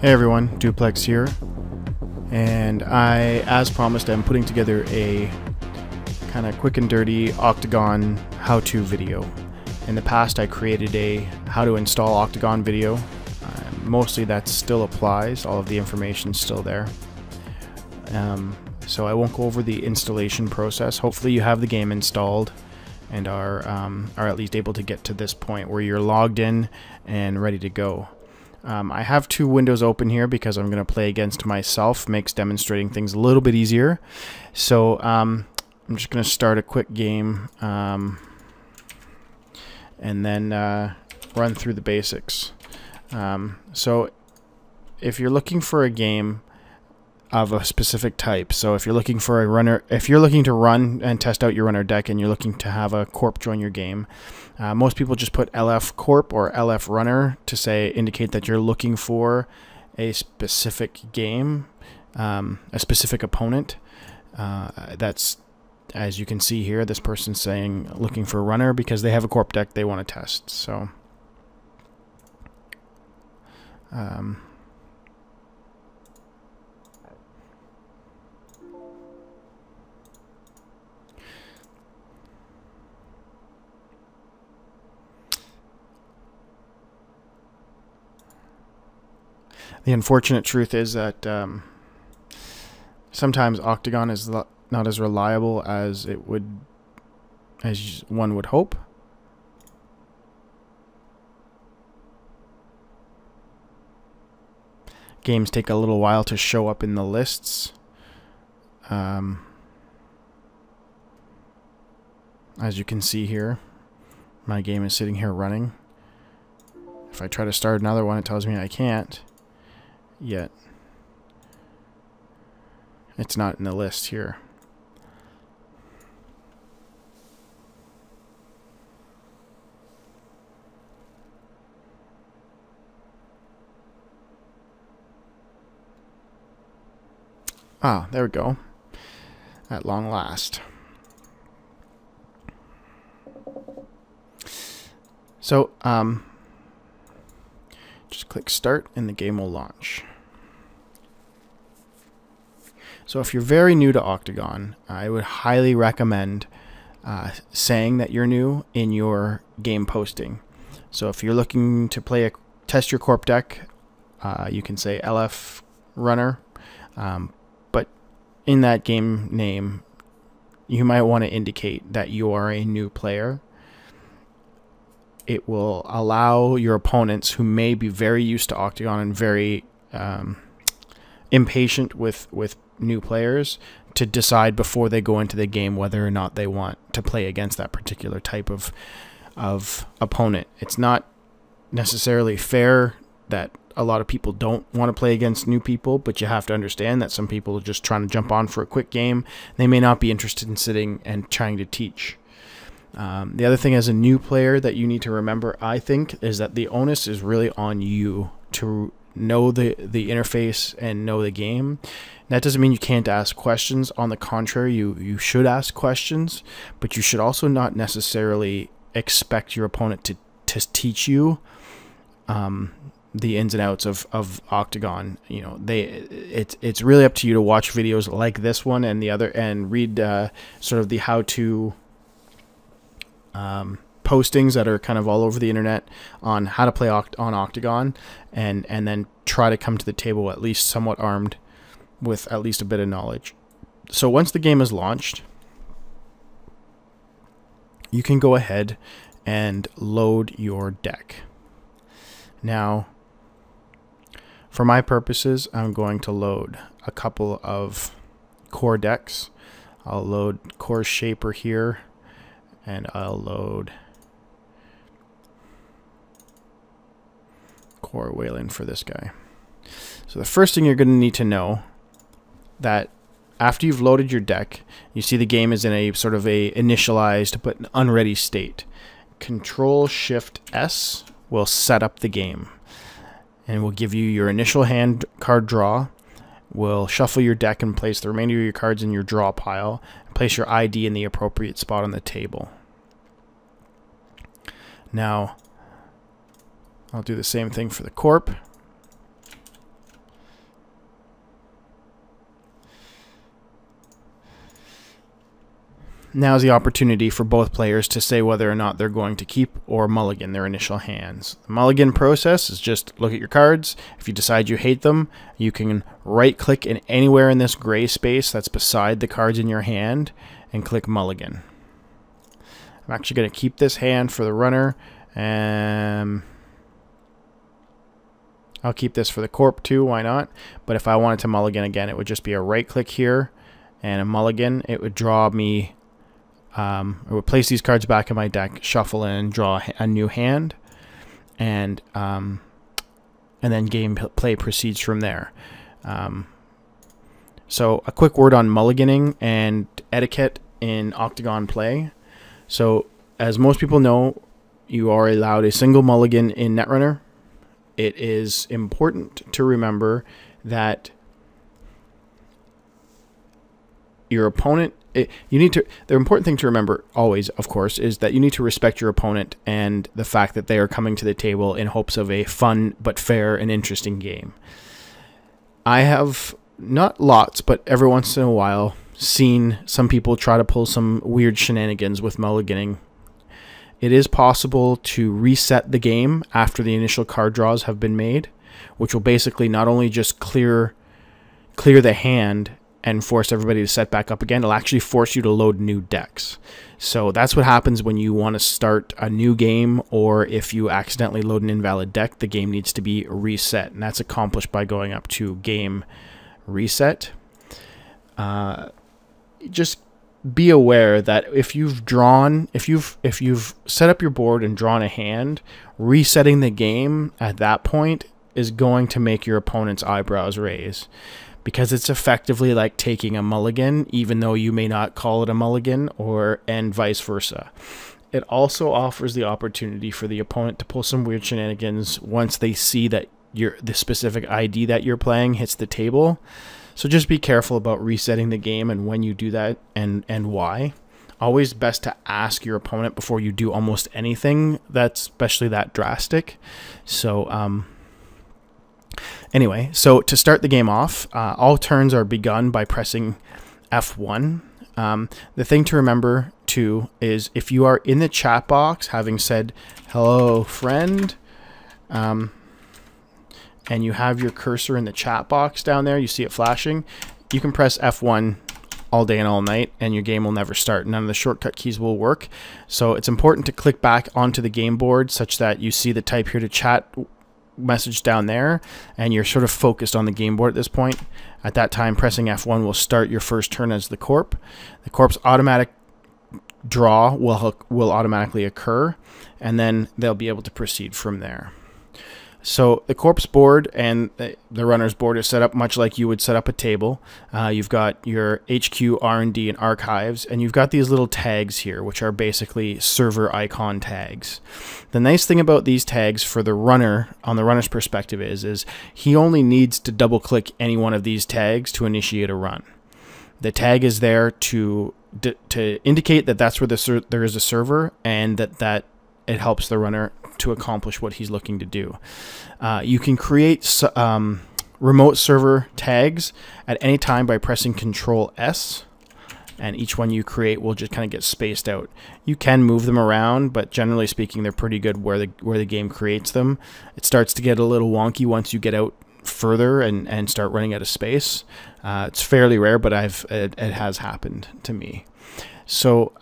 Hey everyone, Duplex here, and as promised, I'm putting together a kind of quick and dirty Octgn how-to video. In the past, I created a how to install Octgn video. Mostly that still applies, all of the information's still there. So I won't go over the installation process. Hopefully you have the game installed and are at least able to get to this point where you're logged in and ready to go. I have two windows open here because I'm going to play against myself. Makes demonstrating things a little bit easier. So I'm just going to start a quick game and then run through the basics. So if you're looking for a game of a specific type, so if you're looking for a runner, if you're looking to run and test out your runner deck and you're looking to have a Corp join your game, most people just put LF Corp or LF Runner to indicate that you're looking for a specific game, a specific opponent. That's, as you can see here, this person's saying looking for a runner because they have a Corp deck they want to test. So the unfortunate truth is that sometimes Octgn is not as reliable as one would hope. Games take a little while to show up in the lists. As you can see here, my game is sitting here running. If I try to start another one, it tells me I can't. Yet it's not in the list here. Ah, there we go. At long last. So, just click start and the game will launch. So if you're very new to Octgn, I would highly recommend saying that you're new in your game posting. So if you're looking to test your Corp deck, you can say LF Runner. But in that game name, you might want to indicate that you are a new player. It will allow your opponents who may be very used to Octgn and very impatient with new players to decide before they go into the game whether or not they want to play against that particular type of opponent. It's not necessarily fair that a lot of people don't want to play against new people, but you have to understand that some people are just trying to jump on for a quick game. They may not be interested in sitting and trying to teach. The other thing as a new player that you need to remember, I think, is that the onus is really on you to know the interface and know the game. That doesn't mean you can't ask questions. On the contrary, you should ask questions, but you should also not necessarily expect your opponent to teach you the ins and outs of Octgn. You know, it's really up to you to watch videos like this one and the other, and read sort of the how-to postings that are kind of all over the internet on how to play on Octgn, and then try to come to the table at least somewhat armed with at least a bit of knowledge. So once the game is launched, you can go ahead and load your deck. Now, for my purposes, I'm going to load a couple of core decks. I'll load Core Shaper here, and I'll load Core Wayland for this guy. So the first thing you're going to need to know, that after you've loaded your deck, you see the game is in a sort of a initialized but unready state. Control-Shift-S will set up the game and will give you your initial hand card draw. Will shuffle your deck and place the remainder of your cards in your draw pile, and place your ID in the appropriate spot on the table. Now, I'll do the same thing for the Corp. now's the opportunity for both players to say whether or not they're going to keep or mulligan their initial hands. The mulligan process is just look at your cards. If you decide you hate them, you can right-click in anywhere in this gray space that's beside the cards in your hand and click mulligan. I'm actually going to keep this hand for the runner. I'll keep this for the Corp too, why not? But if I wanted to mulligan again, it would just be a right-click here and a mulligan. It would draw me, it would place these cards back in my deck, shuffle in, draw a new hand, and then gameplay proceeds from there. So a quick word on mulliganing and etiquette in Octgn play. So as most people know, you are allowed a single mulligan in Netrunner. It is important to remember that your opponent, the important thing to remember always, of course, is that you need to respect your opponent and the fact that they are coming to the table in hopes of a fun but fair and interesting game. I have, not lots, but every once in a while, seen some people try to pull some weird shenanigans with mulliganing. It is possible to reset the game after the initial card draws have been made, which will basically not only just clear the hand and force everybody to set back up again, it'll actually force you to load new decks. So that's what happens when you want to start a new game, or if you accidentally load an invalid deck, the game needs to be reset, and that's accomplished by going up to Game Reset. Just be aware that if you've set up your board and drawn a hand, resetting the game at that point is going to make your opponent's eyebrows raise, because it's effectively like taking a mulligan, even though you may not call it a mulligan, and vice versa. It also offers the opportunity for the opponent to pull some weird shenanigans once they see that the specific ID that you're playing hits the table. So just be careful about resetting the game and when you do that and why. Always best to ask your opponent before you do almost anything that's especially that drastic. So anyway, so to start the game off, all turns are begun by pressing F1. The thing to remember too is if you are in the chat box having said hello friend, and you have your cursor in the chat box down there, you see it flashing, you can press F1 all day and all night and your game will never start. None of the shortcut keys will work. So it's important to click back onto the game board such that you see the type here to chat message down there and you're sort of focused on the game board at this point. At that time, pressing F1 will start your first turn as the Corp. The Corp's automatic draw will automatically occur, and then they'll be able to proceed from there. So the Corp's board and the runner's board is set up much like you would set up a table. You've got your HQ, R&D, and archives, and you've got these little tags here, which are basically server icon tags. The nice thing about these tags for the runner, on the runner's perspective, is he only needs to double-click any one of these tags to initiate a run. The tag is there to indicate that that's where there is a server, and that it helps the runner to accomplish what he's looking to do. You can create remote server tags at any time by pressing Control S, and each one you create will just kind of get spaced out. You can move them around, but generally speaking, they're pretty good where the game creates them. It starts to get a little wonky once you get out further and start running out of space. It's fairly rare, but it has happened to me. So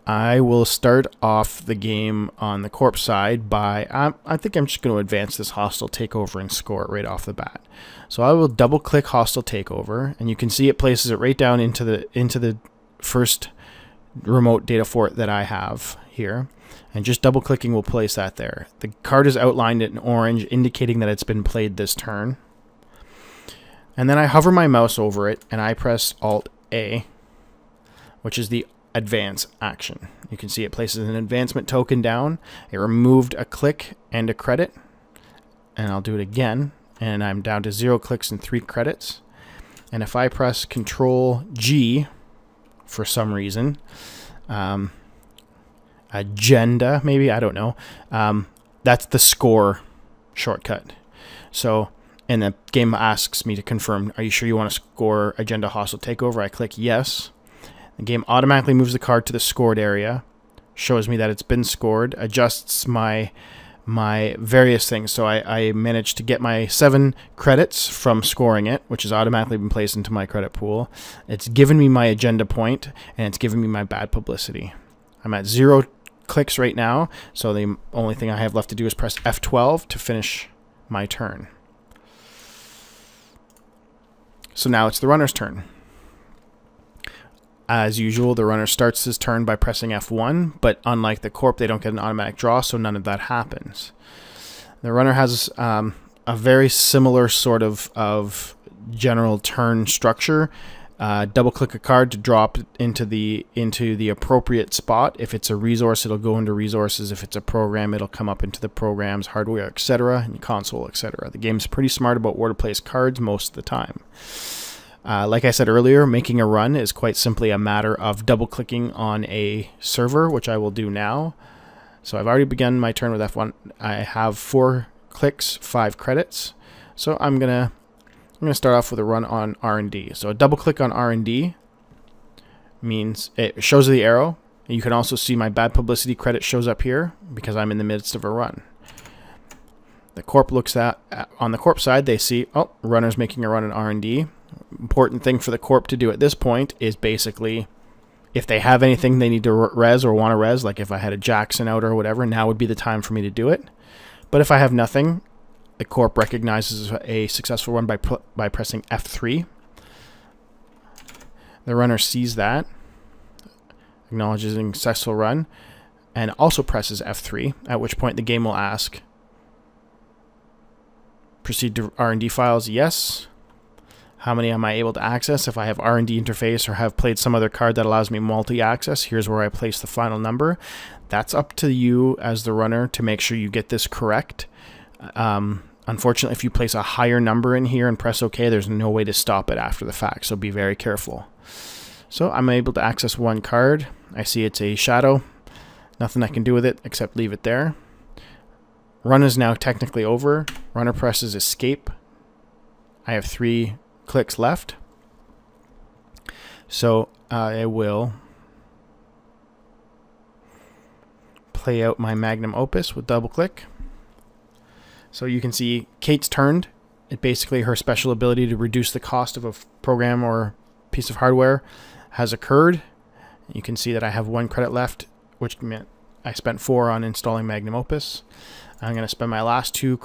I will start off the game on the Corp side by, I think I'm just going to advance this hostile takeover and score it right off the bat. So I will double click hostile takeover, and you can see it places it right down into the first remote data fort that I have here. And just double clicking will place that there. The card is outlined in orange, indicating that it's been played this turn. And then I hover my mouse over it and I press Alt A, which is the advance action. You can see it places an advancement token down. It removed a click and a credit, and I'll do it again, and I'm down to 0 clicks and 3 credits. And if I press Control G for some reason, agenda maybe, I don't know, that's the score shortcut. So, and the game asks me to confirm, are you sure you want to score agenda hostile takeover? I click yes. The game automatically moves the card to the scored area, shows me that it's been scored, adjusts my various things. So I managed to get my 7 credits from scoring it, which has automatically been placed into my credit pool. It's given me my agenda point, and it's given me my bad publicity. I'm at 0 clicks right now, so the only thing I have left to do is press F12 to finish my turn. So now it's the runner's turn. As usual, the runner starts his turn by pressing F1, but unlike the Corp, they don't get an automatic draw, so none of that happens. The runner has a very similar sort of general turn structure. Double-click a card to drop into the appropriate spot. If it's a resource, it'll go into resources. If it's a program, it'll come up into the programs, hardware, etc., and console, etc. The game's pretty smart about where to place cards most of the time. Like I said earlier, making a run is quite simply a matter of double-clicking on a server, which I will do now. So I've already begun my turn with F1. I have 4 clicks, 5 credits. So I'm gonna start off with a run on R&D. So a double-click on R&D means it shows the arrow. You can also see my bad publicity credit shows up here because I'm in the midst of a run. The Corp looks at on the Corp side, they see, oh, runner's making a run in R&D. Important thing for the Corp to do at this point is basically, if they have anything they need to res or want to res, like if I had a Jackson out or whatever, now would be the time for me to do it. But if I have nothing, the Corp recognizes a successful run by pressing F3. The runner sees that, acknowledges a successful run, and also presses F3, at which point the game will ask, proceed to R&D files, yes. How many am I able to access? If I have R&D interface or have played some other card that allows me multi-access, here's where I place the final number. That's up to you as the runner to make sure you get this correct. Unfortunately, if you place a higher number in here and press OK, there's no way to stop it after the fact, so be very careful. So I'm able to access 1 card. I see it's a shadow. Nothing I can do with it except leave it there. Run is now technically over. Runner presses escape. I have 3 clicks left. So I will play out my magnum opus with double click. So you can see Kate's turned. It basically, her special ability to reduce the cost of a program or piece of hardware has occurred. You can see that I have 1 credit left, which meant I spent 4 on installing magnum opus. I'm going to spend my last 2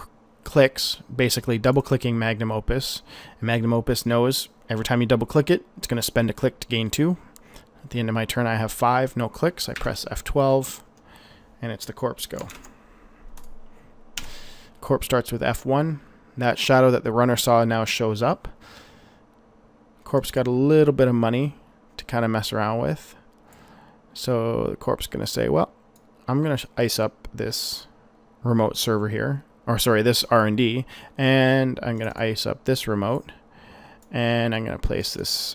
clicks basically double clicking magnum opus, and magnum opus knows every time you double click it, it's going to spend a click to gain 2. At the end of my turn, I have 5 no clicks. I press F12 and it's the Corp's go. Corp starts with F1. That shadow that the runner saw now shows up. Corp's got a little bit of money to kind of mess around with, so the Corp's going to say, well, I'm going to ice up this remote server here, or sorry, this R&D, and I'm going to ice up this remote, and I'm going to place this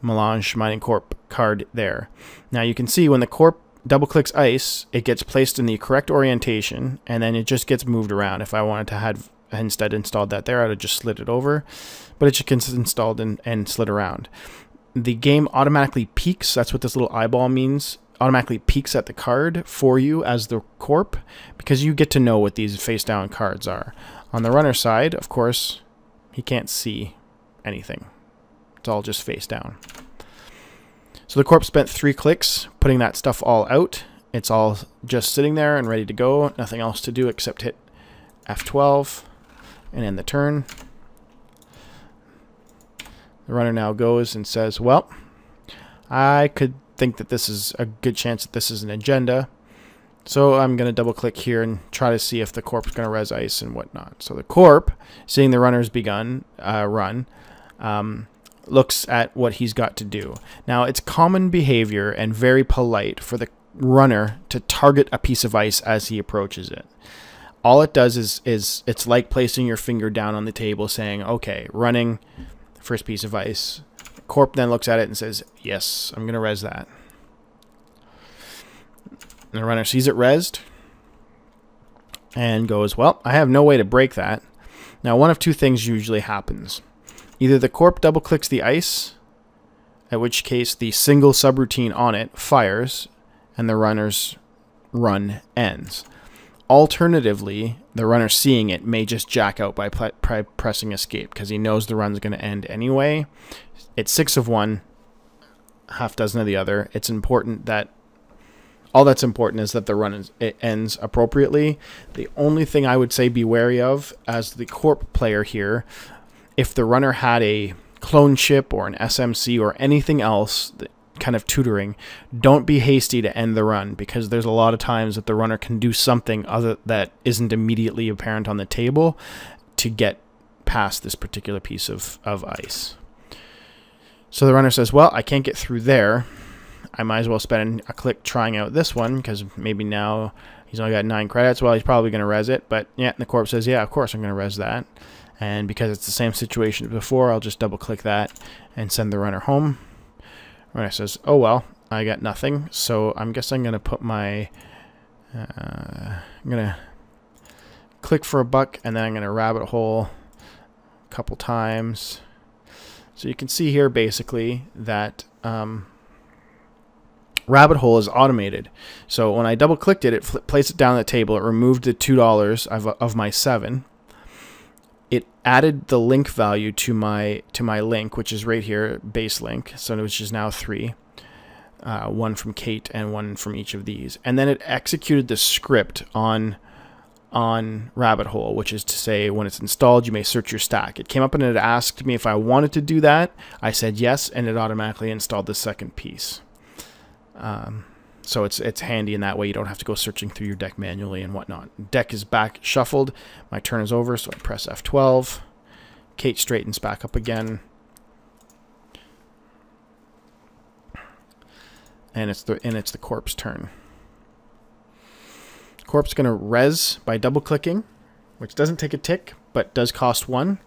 Mulligans Mining Corp card there. Now you can see when the Corp double clicks ice, it gets placed in the correct orientation, and then it just gets moved around. If I wanted to have instead installed that there, I'd have just slid it over, but it just gets installed and slid around. The game automatically peeks, that's what this little eyeball means, automatically peeks at the card for you as the Corp, because you get to know what these face down cards are. On the runner side, of course, he can't see anything. It's all just face down. So the Corp spent 3 clicks putting that stuff all out. It's all just sitting there and ready to go. Nothing else to do except hit F12 and end the turn. The runner now goes and says, well, I could think that this is a good chance that this is an agenda. So I'm going to double click here and try to see if the Corp is going to res ice and whatnot. So the Corp, seeing the runner's begun run, looks at what he's got to do. Now, it's common behavior and very polite for the runner to target a piece of ice as he approaches it. All it does is it's like placing your finger down on the table saying, okay, running the first piece of ice. The Corp then looks at it and says, yes, I'm going to res that. And the runner sees it resed and goes, well, I have no way to break that. Now, one of 2 things usually happens. Either the Corp double clicks the ice, at which case the single subroutine on it fires and the runner's run ends. Alternatively, the runner seeing it may just jack out by pressing escape because he knows the run's going to end anyway. It's 6 of one, half dozen of the other. It's important that all that's important is that the run ends appropriately. The only thing I would say be wary of as the Corp player here, if the runner had a clone ship or an SMC or anything else kind of tutoring, don't be hasty to end the run, because there's a lot of times that the runner can do something other that isn't immediately apparent on the table to get past this particular piece of ice. So the runner says, well, I can't get through there. I might as well spend a click trying out this one, because maybe now he's only got 9 credits. Well, he's probably going to res it, but yeah, and the Corp says, yeah, of course I'm going to res that. And because it's the same situation as before, I'll just double click that and send the runner home. Runner says, oh well, I got nothing, so I guess I'm going to put my, I'm going to click for a buck, and then I'm going to rabbit hole a couple times. So you can see here basically that rabbit hole is automated. So when I double clicked it, it placed it down the table, it removed the $2 of my 7. It added the link value to my link, which is right here, base link, so which is now 3, 1 from Kate and 1 from each of these, and then it executed the script on Rabbit Hole, which is to say, when it's installed, you may search your stack. It came up and it asked me if I wanted to do that. I said yes, and it automatically installed the second piece. So it's handy in that way. You don't have to go searching through your deck manually and whatnot. Deck is back shuffled. My turn is over, so I press F12. Kate straightens back up again. And it's the Corp's turn. Corp's going to res by double clicking, which doesn't take a tick, but does cost 1.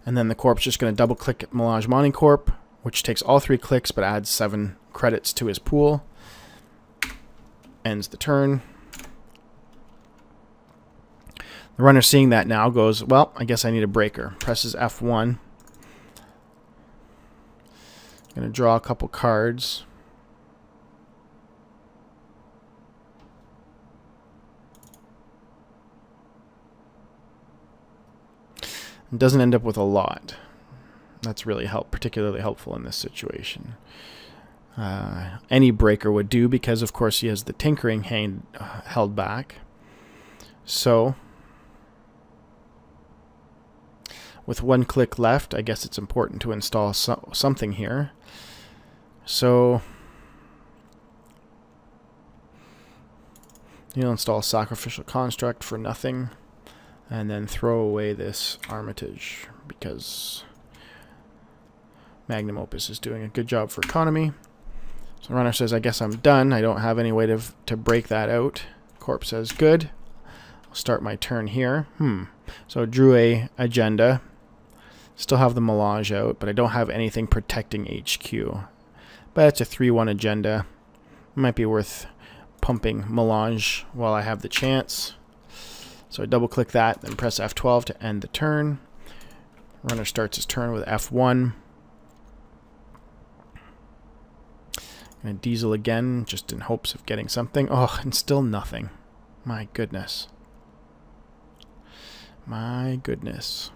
And then the Corp's just going to double click Melange Mining Corp, which takes all 3 clicks but adds 7 credits to his pool. Ends the turn. The runner, seeing that now, goes, well, I guess I need a breaker. Presses F1. Going to draw a couple cards. It doesn't end up with a lot. That's really particularly helpful in this situation. Any breaker would do, because of course he has the tinkering held back. So with 1 click left, I guess it's important to install something here. So you'll install Sacrificial Construct for nothing, and then throw away this Armitage, because Magnum Opus is doing a good job for economy. So the runner says, I guess I'm done. I don't have any way to break that out. Corp says, good. I'll start my turn here. So drew a agenda. Still have the Melange out, but I don't have anything protecting HQ. But it's a 3-1 agenda. Might be worth pumping Melange while I have the chance. So I double click that, then press F12 to end the turn. Runner starts his turn with F1. Gonna diesel again, just in hopes of getting something. Oh, and still nothing. My goodness. My goodness.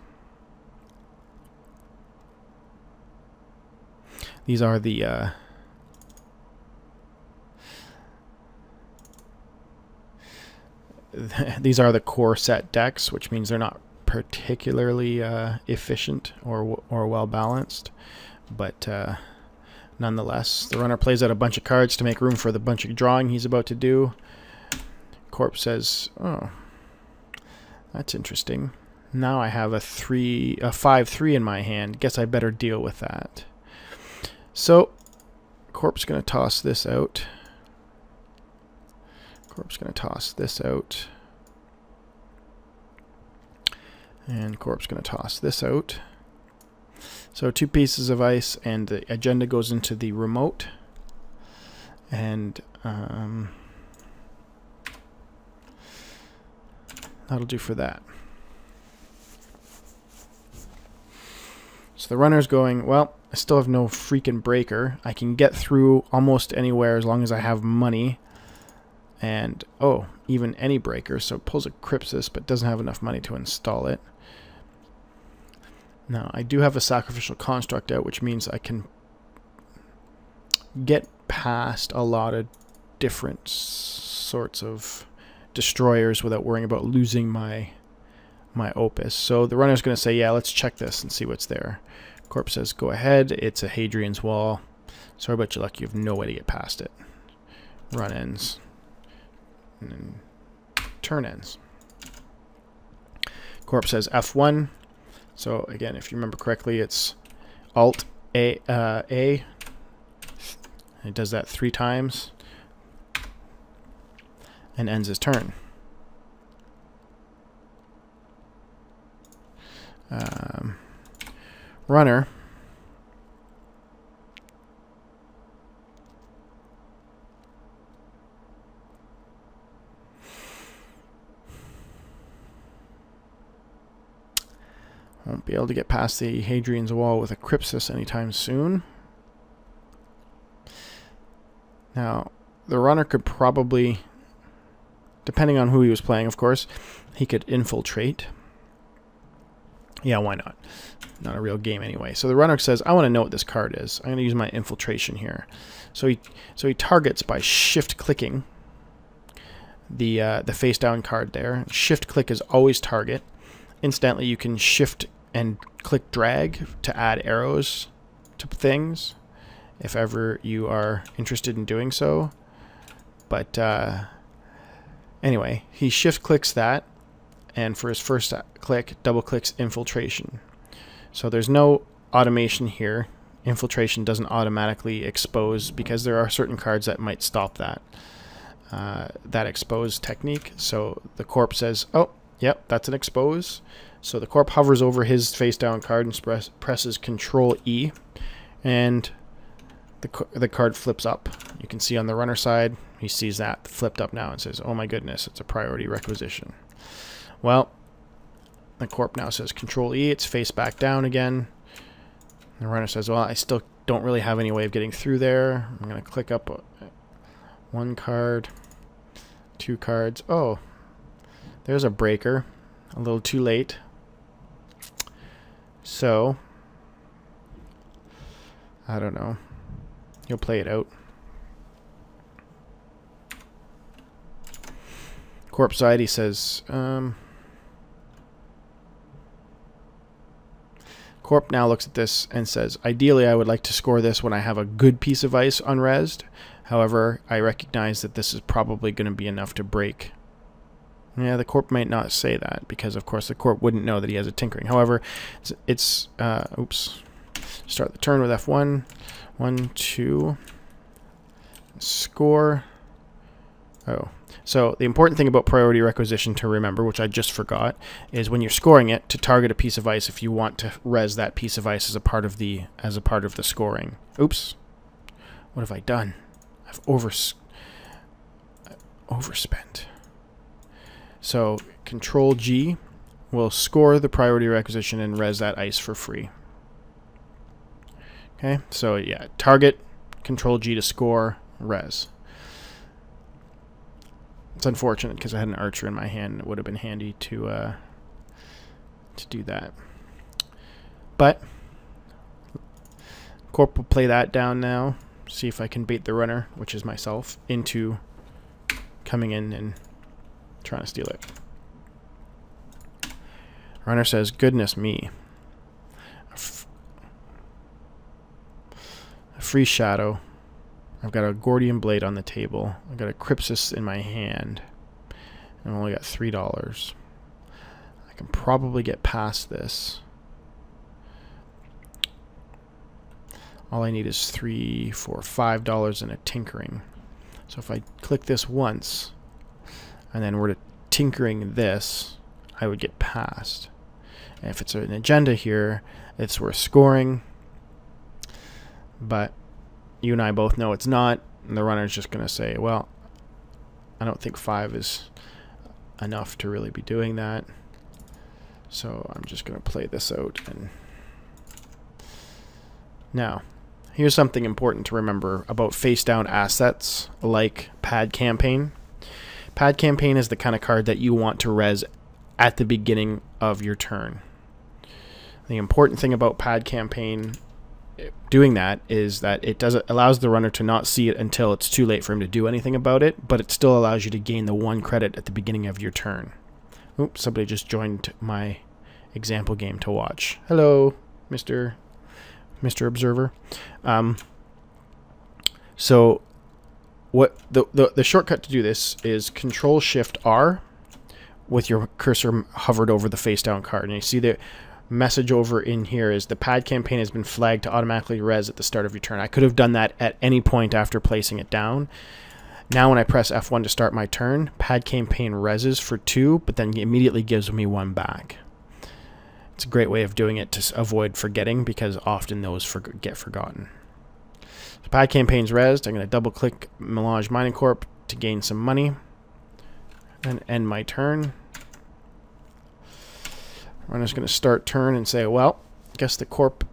These are the these are the core set decks, which means they're not particularly efficient or well balanced, but nonetheless, the runner plays out a bunch of cards to make room for the bunch of drawing he's about to do. Corp says, oh, that's interesting. Now I have a 5-3 in my hand. Guess I better deal with that. So Corp's going to toss this out. Corp's going to toss this out. And Corp's going to toss this out. So 2 pieces of ice, and the agenda goes into the remote. And that'll do for that. So the runner's going, well, I still have no freaking breaker. I can get through almost anywhere as long as I have money. And, oh, even any breaker. So it pulls a Crypsis, but doesn't have enough money to install it. Now, I do have a sacrificial construct out, which means I can get past a lot of different sorts of destroyers without worrying about losing my opus. So the runner's going to say, yeah, let's check this and see what's there. Corp says, go ahead. It's a Hadrian's Wall. Sorry about your luck. You have no way to get past it. Run ends. And then turn ends. Corp says F1. So again, if you remember correctly, it's Alt A. It does that 3 times and ends his turn. Runner won't be able to get past the Hadrian's Wall with a Crypsis anytime soon. Now, the runner could probably, depending on who he was playing, of course, he could infiltrate. Yeah, why not? Not a real game anyway. So the runner says, I want to know what this card is. I'm going to use my infiltration here. So he targets by shift-clicking the face-down card there. Shift-click is always target. Instantly, you can shift and click drag to add arrows to things, if ever you are interested in doing so. But anyway, he shift-clicks that. And for his first click, double-clicks infiltration. So there's no automation here. Infiltration doesn't automatically expose because there are certain cards that might stop that expose technique. So the Corp says, oh, yep, that's an expose. So the Corp hovers over his face-down card and presses Control-E, and the card flips up. You can see on the runner side, he sees that flipped up now and says, oh my goodness, it's a priority requisition. Well, the Corp now says Control-E, it's face back down again. The runner says, well, I still don't really have any way of getting through there. I'm going to click up 1 card, 2 cards. Oh, there's a breaker. A little too late. So, I don't know. He'll play it out. Corp side, he says, Corp now looks at this and says, ideally I would like to score this when I have a good piece of ice unresed. However, I recognize that this is probably going to be enough to break. Yeah, the Corp might not say that because, of course, the Corp wouldn't know that he has a tinkering. However, oops. Start the turn with F1. 1, 2. Score. Oh. So the important thing about priority requisition to remember, which I just forgot, is when you're scoring it, to target a piece of ice if you want to res that piece of ice as a part of the scoring. Oops. What have I done? I've overspent. So Control-G will score the priority requisition and res that ice for free. Okay, so yeah, target, Control-G to score, res. It's unfortunate because I had an archer in my hand. It would have been handy to do that. But Corp will play that down now. See if I can bait the runner, which is myself, into coming in and trying to steal it. Runner says, goodness me. A free shadow. I've got a Gordian Blade on the table. I've got a Crypsis in my hand. And I've only got $3. I can probably get past this. All I need is $3, $4, $5 and a tinkering. So if I click this once, and then were to tinkering this, I would get past. And if it's an agenda here, it's worth scoring. But you and I both know it's not, and the runner's just going to say, well, I don't think 5 is enough to really be doing that. So I'm just going to play this out and Now, here's something important to remember about face-down assets like Pad Campaign. Pad Campaign is the kind of card that you want to res at the beginning of your turn. The important thing about Pad Campaign doing that is that it allows the runner to not see it until it's too late for him to do anything about it, but it still allows you to gain the 1 credit at the beginning of your turn. Oops, somebody just joined my example game to watch. Hello, Mr. Observer. So what the shortcut to do this is Control-Shift-R with your cursor hovered over the face down card. And you see the message over in here is the Pad Campaign has been flagged to automatically res at the start of your turn. I could have done that at any point after placing it down. Now when I press F1 to start my turn, Pad Campaign reses for 2, but then immediately gives me 1 back. It's a great way of doing it to avoid forgetting, because often those get forgotten. So Pad Campaign's resed. I'm going to double click Mulligans Mining Corp to gain some money and end my turn. I'm just going to start turn and say, well, I guess the Corp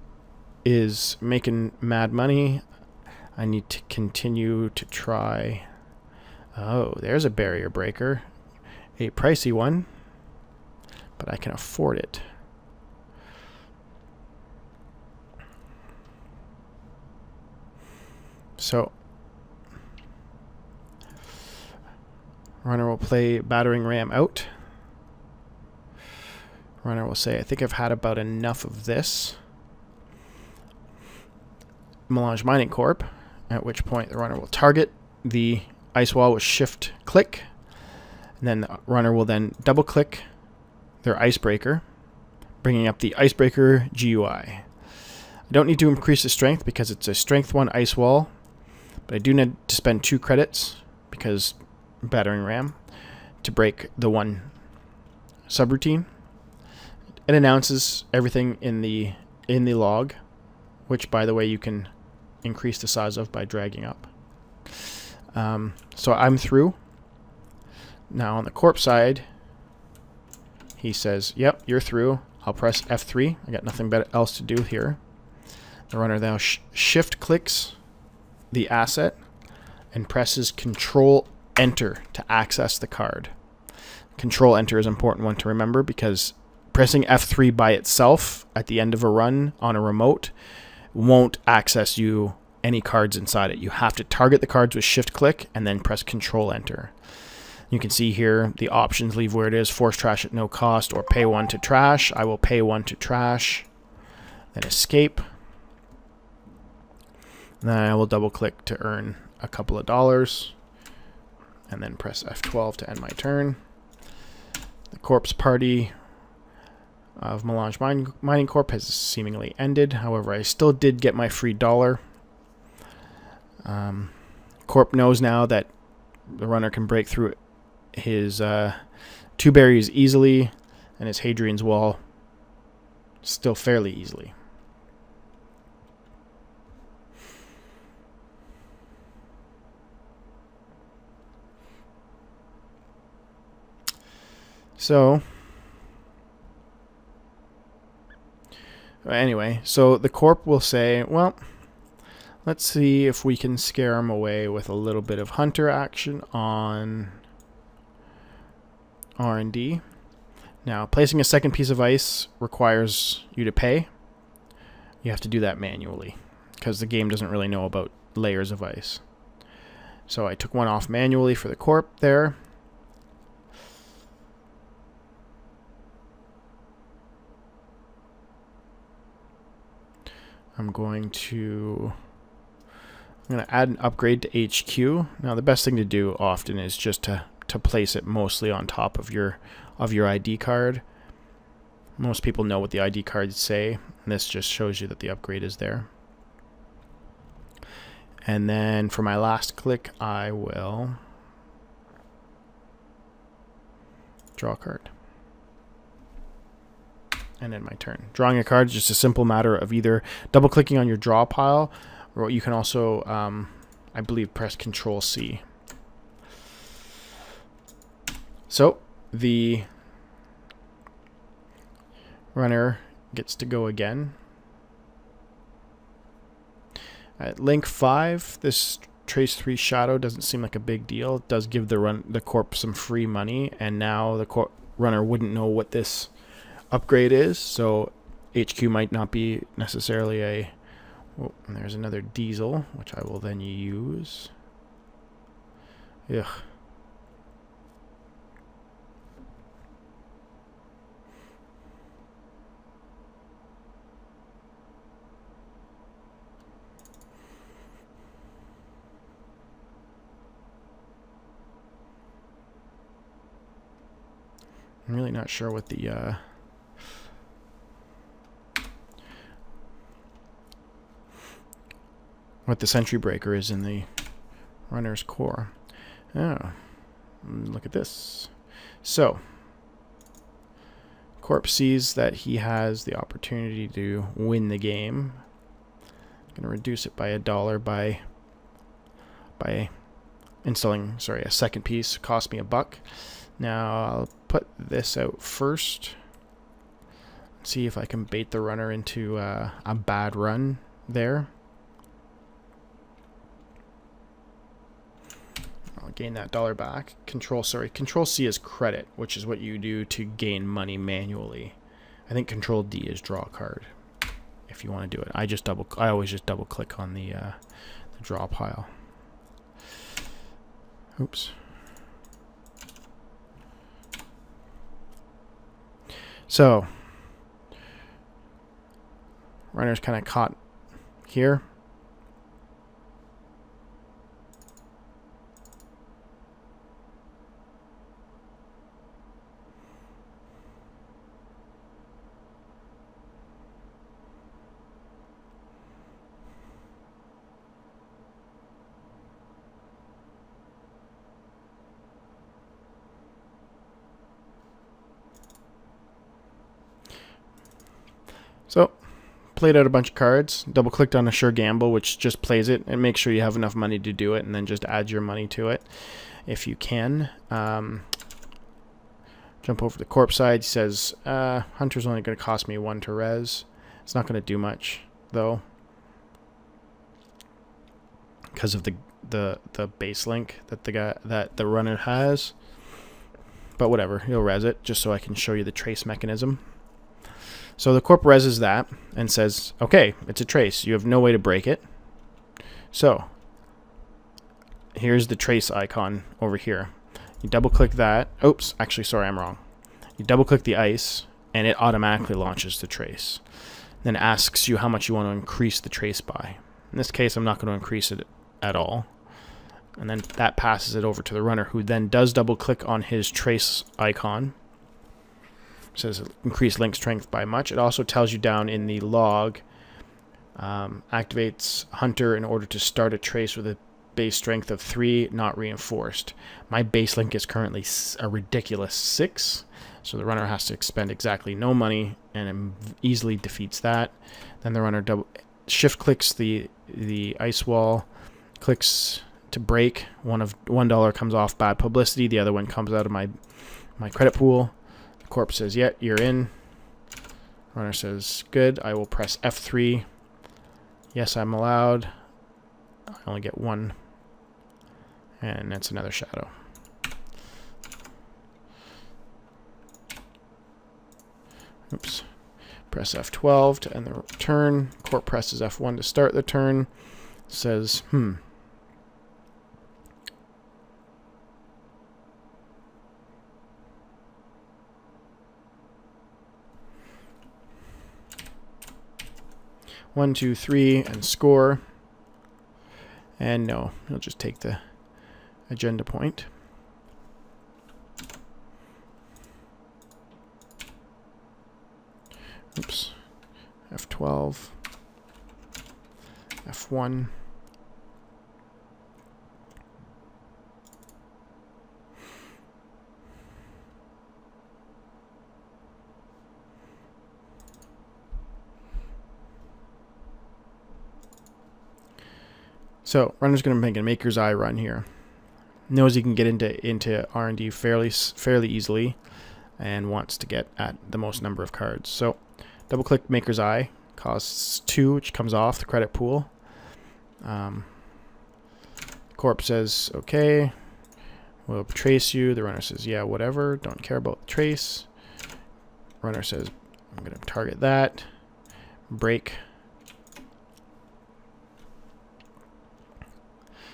is making mad money. I need to continue to try. Oh, there's a barrier breaker. A pricey one, but I can afford it. So, runner will play battering ram out. Runner will say, I think I've had about enough of this. Mulligans Mining Corp, at which point the runner will target the ice wall with shift click. And then the runner will then double click their icebreaker, bringing up the icebreaker GUI. I don't need to increase the strength because it's a strength 1 ice wall, but I do need to spend 2 credits because battering ram to break the 1 subroutine. It announces everything in the log, which, by the way, you can increase the size of by dragging up. So I'm through. Now on the Corp side, he says, yep, you're through. I'll press F3. I got nothing else to do here. The runner now shift clicks the asset and presses Control Enter to access the card. Control Enter is an important one to remember, because pressing F3 by itself at the end of a run on a remote won't access you any cards inside it. You have to target the cards with shift click and then press Control Enter. You can see here the options leave where it is: force trash at no cost or pay 1 to trash. I will pay 1 to trash, then escape. Then I will double click to earn a couple of dollars and then press F12 to end my turn. The Corp's party of Mulligans Mining Corp has seemingly ended. However, I still did get my free $1. Corp knows now that the runner can break through his 2 berries easily and his Hadrian's Wall still fairly easily. So anyway, so the Corp will say, well, let's see if we can scare him away with a little bit of hunter action on R&D. Now, placing a second piece of ice requires you to pay. You have to do that manually because the game doesn't really know about layers of ice. So I took one off manually for the Corp there. I'm going to add an upgrade to HQ. Now the best thing to do often is just to place it mostly on top of your ID card. Most people know what the ID cards say, and this just shows you that the upgrade is there. And then for my last click, I will draw a card. And end my turn. Drawing a card is just a simple matter of either double clicking on your draw pile, or you can also, I believe, press Control C. So the runner gets to go again. At link 5, this Trace 3 Shadow doesn't seem like a big deal. It does give the Corp some free money, and now the runner wouldn't know what this upgrade is, so HQ might not be necessarily a... Oh, and there's another diesel, which I will then use. Ugh. I'm really not sure what the sentry breaker is in the runner's core. Oh, look at this. So, Corp sees that he has the opportunity to win the game. I'm going to reduce it by $1 by installing, sorry, a second piece. Cost me $1. Now I'll put this out first. See if I can bait the runner into a bad run there. I'll gain that $1 back. Control C is credit, which is what you do to gain money manually. I think Control D is draw a card if you want to do it. I always just double click on the draw pile. Oops. So, runner's kind of caught here. So, played out a bunch of cards, double clicked on a sure gamble, which just plays it, and make sure you have enough money to do it, and then just add your money to it if you can. Jump over to the Corp side. He says, Hunter's only going to cost me 1 to res. It's not going to do much, though, because of the base link that the runner has. But whatever, he'll res it, just so I can show you the trace mechanism. So the Corp reses that and says, okay, it's a trace. You have no way to break it. So here's the trace icon over here. You double click that. Oops, actually, sorry, I'm wrong. You double click the ice and it automatically launches the trace. Then asks you how much you want to increase the trace by. In this case, I'm not going to increase it at all. And then that passes it over to the runner, who then does double click on his trace icon. It says increase link strength by much. It also tells you down in the log, activates Hunter in order to start a trace with a base strength of 3, not reinforced. My base link is currently a ridiculous 6, so the runner has to expend exactly no money, and it easily defeats that. Then the runner shift clicks the ice wall, clicks to break. $1 comes off bad publicity. The other one comes out of my credit pool. Corp says, yeah, you're in. Runner says, good. I will press F3. Yes, I'm allowed. I only get 1. And that's another shadow. Oops. Press F12 to end the turn. Corp presses F1 to start the turn. Says, 1, 2, 3, and score. And no, he'll just take the agenda point. Oops. F12. F1. So runner's going to make a Maker's Eye run here. Knows he can get into R&D fairly easily, and wants to get at the most number of cards. So double click Maker's Eye, costs 2, which comes off the credit pool. Corp says, okay, we'll trace you. The runner says, yeah, whatever. Don't care about the trace. Runner says, I'm going to target that. Break.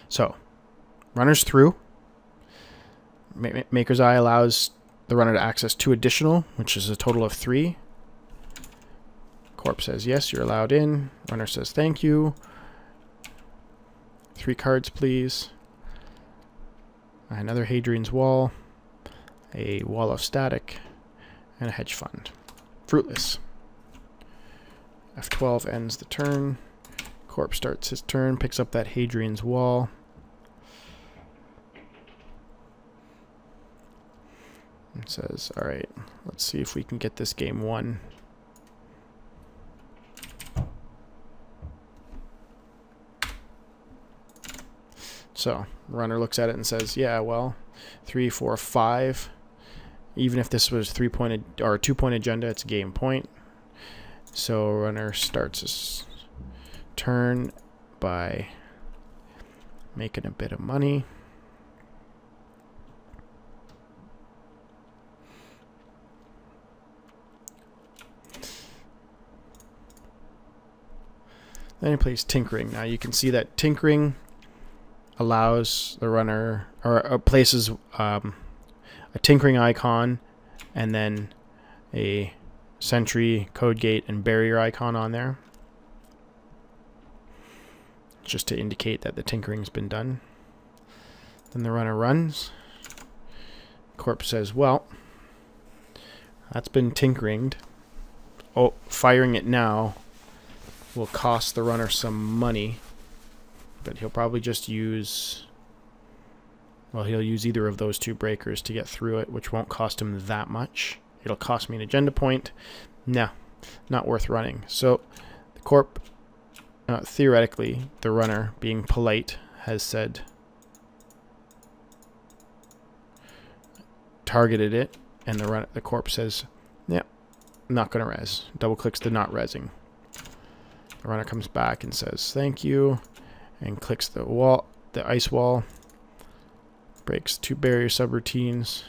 So, runner's through. Maker's Eye allows the runner to access 2 additional, which is a total of 3. Corp says, yes, you're allowed in. Runner says, thank you. 3 cards, please. Another Hadrian's Wall. A Wall of Static. And a Hedge Fund. Fruitless. F12 ends the turn. Corp starts his turn, picks up that Hadrian's Wall. And says, alright, let's see if we can get this game won. So, runner looks at it and says, yeah, well, 3, 4, 5. Even if this was 3-point or a 2-point agenda, it's a game point. So, runner starts his turn by making a bit of money. Then he plays Tinkering. Now you can see that Tinkering allows the runner, or places a Tinkering icon and then a Sentry, Code Gate, and Barrier icon on there, just to indicate that the tinkering's been done. Then the runner runs. Corp says, well, that's been tinkeringed. Oh, firing it now will cost the runner some money, but he'll probably just use, well, he'll use either of those 2 breakers to get through it, which won't cost him that much. It'll cost me an agenda point. No, not worth running. So the Corp, theoretically, the runner, being polite, has said, targeted it, and the Corp says, yeah, not going to res. Double clicks the not resing. The runner comes back and says, thank you, and clicks the wall, the ice wall, breaks 2 barrier subroutines,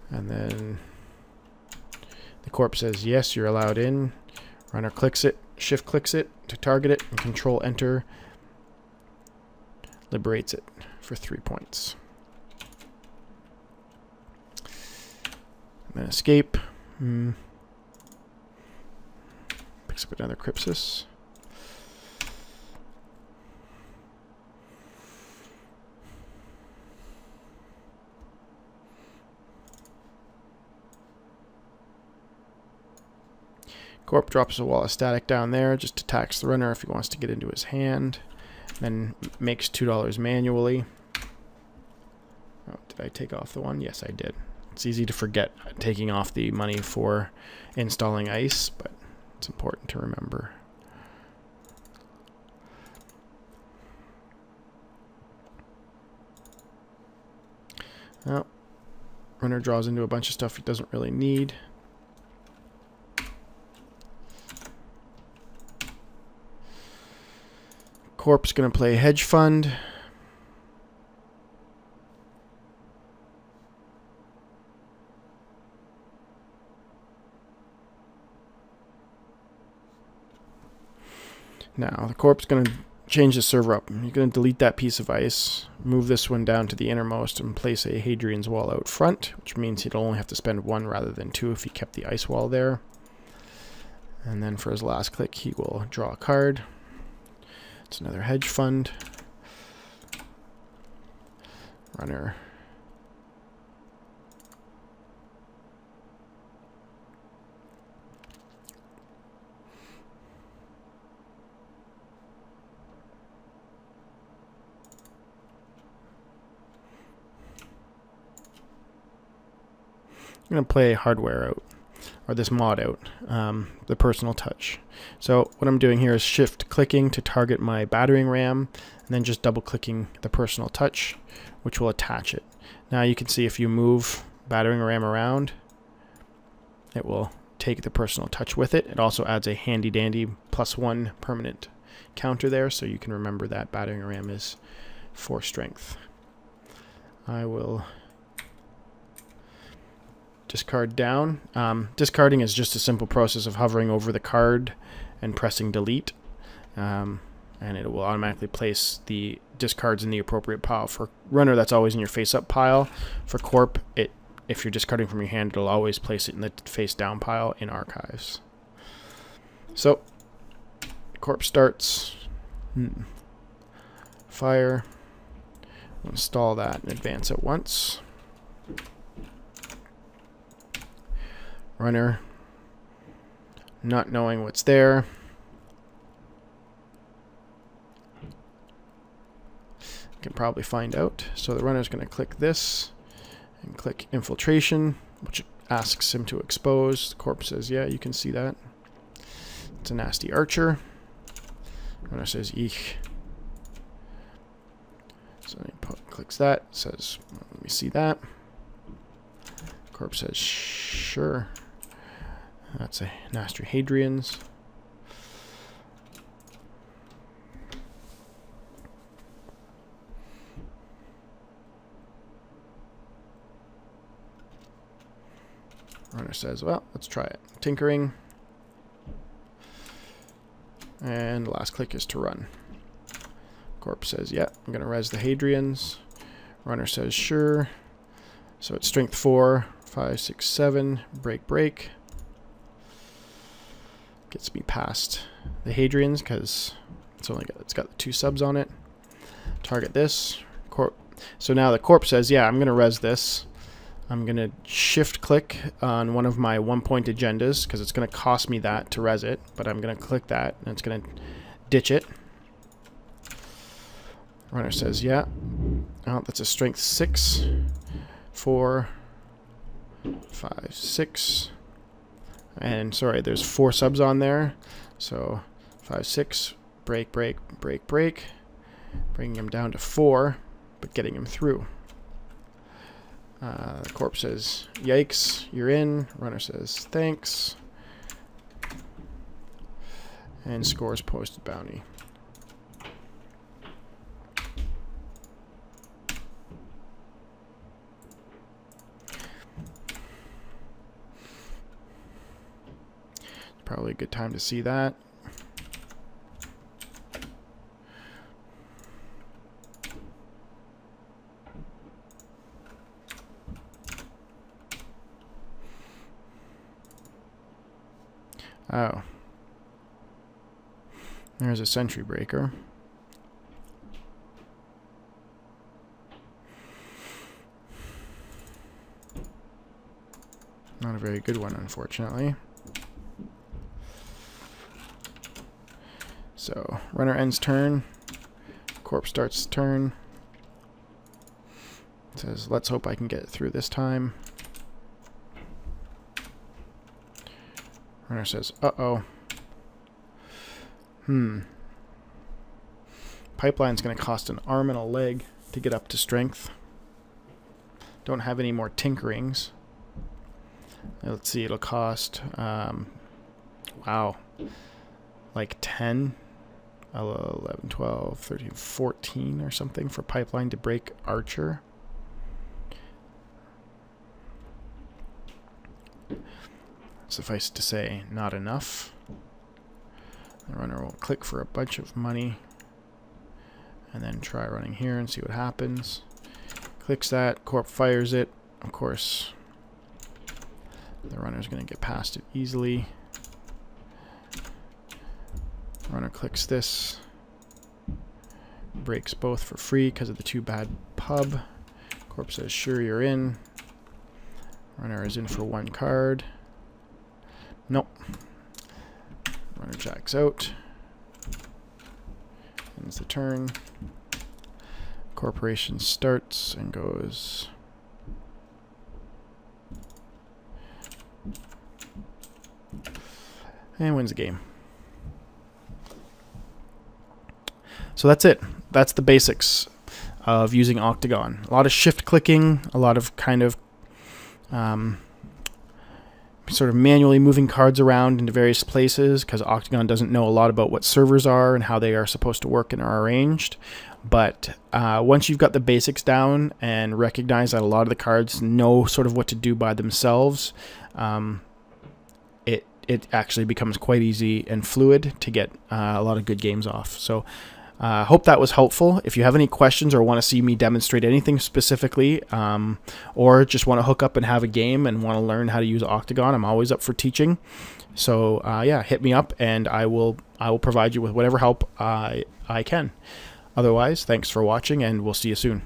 and then the Corp says, yes, you're allowed in. Runner clicks it, shift clicks it to target it, and control enter liberates it for 3 points. And then escape. Picks up another Crypsis. Corp drops a Wall of Static down there, just attacks the runner if he wants to get into his hand. Then makes $2 manually. Oh, did I take off the one? Yes, I did. It's easy to forget taking off the money for installing ice, but it's important to remember. Well, runner draws into a bunch of stuff he doesn't really need. Corp's going to play Hedge Fund. Now, the Corp's going to change the server up. You're going to delete that piece of ice, move this one down to the innermost, and place a Hadrian's Wall out front, which means he'd only have to spend 1 rather than 2 if he kept the ice wall there. And then for his last click, he will draw a card. It's another Hedge Fund. Runner. I'm going to play hardware out, or this mod out, the personal touch. So what I'm doing here is shift clicking to target my battering ram, and then just double clicking the personal touch, which will attach it. Now you can see if you move battering ram around, it will take the personal touch with it. It also adds a handy dandy +1 permanent counter there, so you can remember that battering ram is 4 strength. I will discard down. Discarding is just a simple process of hovering over the card and pressing delete, and it will automatically place the discards in the appropriate pile. For runner, that's always in your face-up pile. For Corp, if you're discarding from your hand, it'll always place it in the face-down pile in archives. So, Corp starts. Fire. Install that and advance it once. Runner, not knowing what's there. Can probably find out. So the runner's going to click this and click infiltration, which asks him to expose. The Corp says, yeah, you can see that. It's a nasty archer. Runner says, eek. So he clicks that, says, let me see that. Corp says, sure. That's a nasty Hadrian's. Runner says, well, let's try it. Tinkering. And the last click is to run. Corp says, yeah, I'm going to res the Hadrian's. Runner says, sure. So it's strength 4, 5, 6, 7, break, break. Gets me past the Hadrian's because it's got the 2 subs on it. Target this. Corp. So now the Corp says, yeah, I'm going to res this. I'm going to shift click on one of my 1-point agendas because it's going to cost me that to res it, but I'm going to click that and it's going to ditch it. Runner says, yeah. Oh, that's a strength 6, 4, 5, 6. And sorry, there's 4 subs on there. So 5, 6, break, break, break, break. Bringing him down to 4, but getting him through. The Corp says, yikes, you're in. Runner says, thanks. And scores posted bounty. Probably a good time to see that. Oh. There's a sentry breaker. Not a very good one, unfortunately. So, runner ends turn. Corp starts turn. Says, let's hope I can get through this time. Runner says, uh-oh. Pipeline's going to cost an arm and a leg to get up to strength. Don't have any more tinkerings. Let's see, it'll cost, wow, like 10, 11, 12, 13, 14 or something for Pipeline to break Archer. Suffice to say, not enough. The runner will click for a bunch of money and then try running here and see what happens. Clicks that, Corp fires it. Of course, the runner's going to get past it easily. Runner clicks this. Breaks both for free because of the 2 bad pub. Corp says, sure, you're in. Runner is in for 1 card. Nope. Runner jacks out. Ends the turn. Corporation starts and goes. And wins the game. So that's it. That's the basics of using Octgn. A lot of shift clicking, a lot of kind of sort of manually moving cards around into various places, because Octgn doesn't know a lot about what servers are and how they are supposed to work and are arranged. But once you've got the basics down and recognize that a lot of the cards know sort of what to do by themselves, it actually becomes quite easy and fluid to get a lot of good games off. So hope that was helpful. If you have any questions or want to see me demonstrate anything specifically, or just want to hook up and have a game and want to learn how to use Octgn, I'm always up for teaching. So yeah, hit me up and I will provide you with whatever help I can. Otherwise, thanks for watching and we'll see you soon.